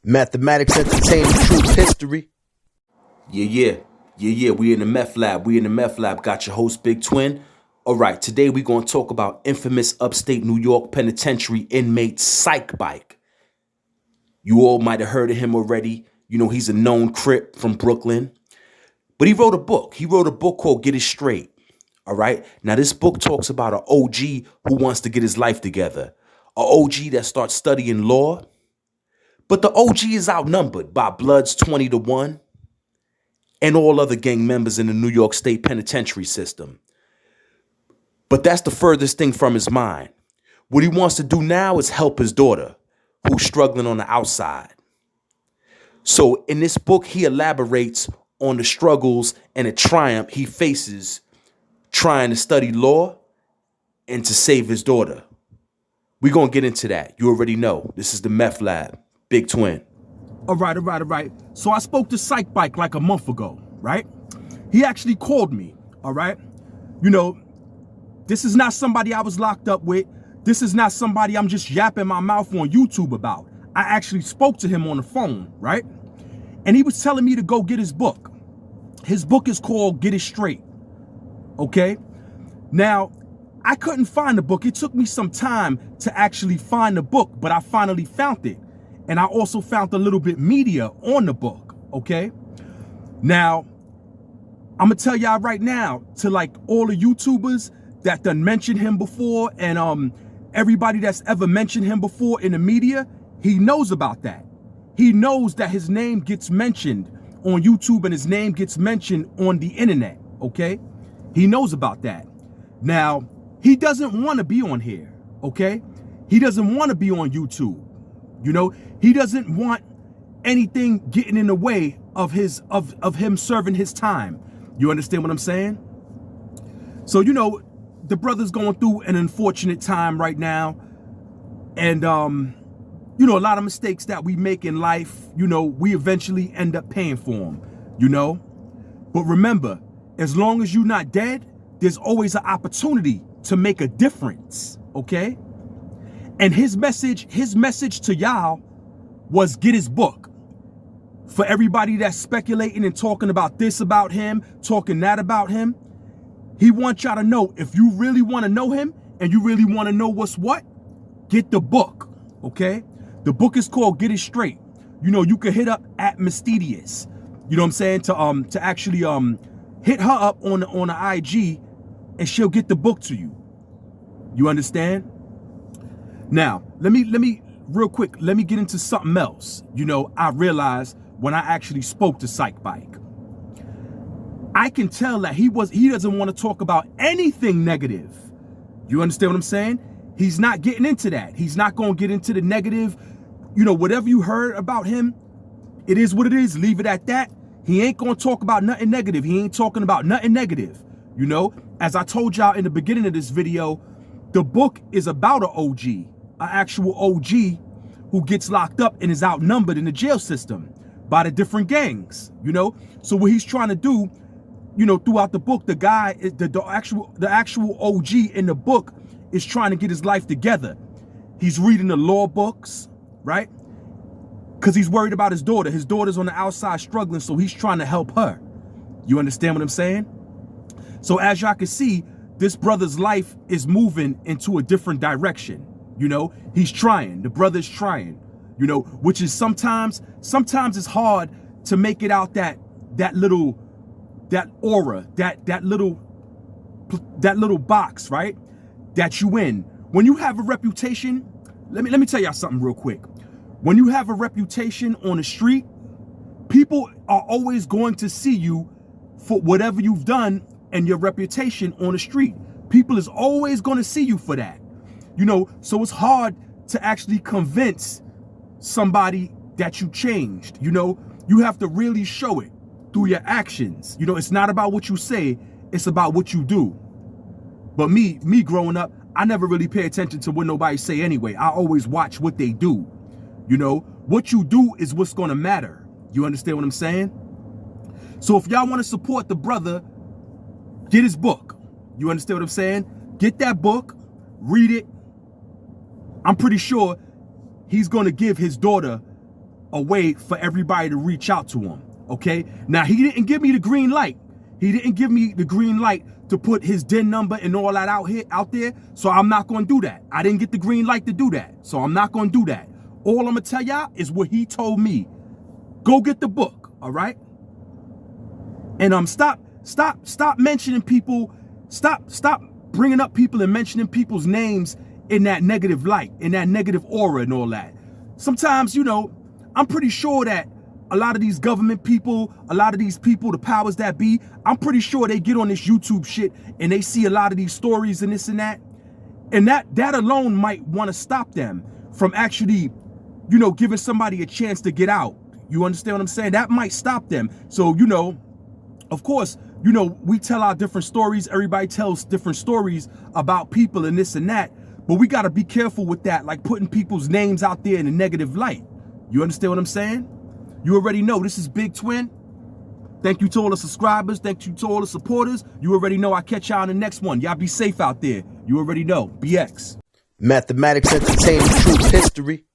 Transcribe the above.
Mathematics, entertainment, truth, history. Yeah. We in the meth lab. Got your host, Big Twin. All right, today we're going to talk about infamous upstate New York penitentiary inmate Cike. You all might have heard of him already. You know, he's a known Crip from Brooklyn. But he wrote a book. He wrote a book called Get It Straight. All right. Now, this book talks about an OG who wants to get his life together. An OG that starts studying law. But the OG is outnumbered by Bloods 20-1 and all other gang members in the New York State penitentiary system. But that's the furthest thing from his mind. What he wants to do now is help his daughter, who's struggling on the outside. So in this book, he elaborates on the struggles and the triumph he faces trying to study law and to save his daughter. We're going to get into that. You already know. This is the Meth Lab. Big Twin. All right. So I spoke to Cike like a month ago, right? He actually called me, all right? You know, this is not somebody I was locked up with. This is not somebody I'm just yapping my mouth on YouTube about. I actually spoke to him on the phone, right? And he was telling me to go get his book. His book is called Get It Straight, okay? Now, I couldn't find the book. It took me some time to actually find the book, but I finally found it. And I also found a little bit media on the book, okay? Now, I'm gonna tell y'all right now, to like all the YouTubers that done mentioned him before and everybody that's ever mentioned him before in the media, he knows about that. He knows that his name gets mentioned on YouTube and his name gets mentioned on the internet, okay? He knows about that. Now, he doesn't want to be on here, okay? He doesn't want to be on YouTube. You know, he doesn't want anything getting in the way of him serving his time. You understand what I'm saying? So, you know, the brother's going through an unfortunate time right now. And, you know, a lot of mistakes that we make in life, you know, we eventually end up paying for them, you know. But remember, as long as you're not dead, there's always an opportunity to make a difference, okay? And his message to y'all was get his book. For everybody that's speculating and talking about this about him, talking that about him, he wants y'all to know, if you really want to know him and you really want to know what's what, get the book, okay? The book is called Get It Straight. You know, you can hit up at M.E.T.H, you know what I'm saying, to actually hit her up on the IG and she'll get the book to you. You understand? Now, let me real quick, let me get into something else. You know, I realized when I actually spoke to Cike, I can tell that he doesn't want to talk about anything negative. You understand what I'm saying? He's not getting into that. He's not going to get into the negative. You know, whatever you heard about him, it is what it is. Leave it at that. He ain't going to talk about nothing negative. He ain't talking about nothing negative. You know, as I told y'all in the beginning of this video, the book is about an OG, an actual OG who gets locked up and is outnumbered in the jail system by the different gangs, you know? So what he's trying to do, you know, throughout the book, the actual OG in the book is trying to get his life together. He's reading the law books, right? Because he's worried about his daughter. His daughter's on the outside struggling, so he's trying to help her. You understand what I'm saying? So as y'all can see, this brother's life is moving into a different direction. You know, he's trying, the brother's trying, you know, which is sometimes it's hard to make it out that aura, that little box, right? That you in. When you have a reputation, let me tell y'all something real quick. When you have a reputation on the street, people are always going to see you for whatever you've done and your reputation on the street. People is always going to see you for that. You know, so it's hard to actually convince somebody that you changed. You know, you have to really show it through your actions. You know, it's not about what you say, it's about what you do. But me growing up, I never really pay attention to what nobody say anyway. I always watch what they do. You know, what you do is what's going to matter. You understand what I'm saying? So if y'all want to support the brother, get his book. You understand what I'm saying? Get that book, read it. I'm pretty sure he's going to give his daughter a way for everybody to reach out to him, okay? Now, he didn't give me the green light. He didn't give me the green light to put his DIN number and all that out there, so I'm not gonna do that. I didn't get the green light to do that, so I'm not gonna do that. All I'm gonna tell y'all is what he told me. Go get the book, all right? And stop mentioning people, stop bringing up people and mentioning people's names in that negative light, in that negative aura and all that. Sometimes, you know, I'm pretty sure that a lot of these government people, a lot of these people, the powers that be, I'm pretty sure they get on this YouTube shit and they see a lot of these stories and this and that. And that alone might want to stop them from actually, you know, giving somebody a chance to get out. You understand what I'm saying? That might stop them. So, you know, of course, you know, we tell our different stories. Everybody tells different stories about people and this and that. But we got to be careful with that, like putting people's names out there in a negative light. You understand what I'm saying? You already know this is Big Twin. Thank you to all the subscribers. Thank you to all the supporters. You already know I catch y'all in the next one. Y'all be safe out there. You already know. BX. Mathematics entertaining truth history.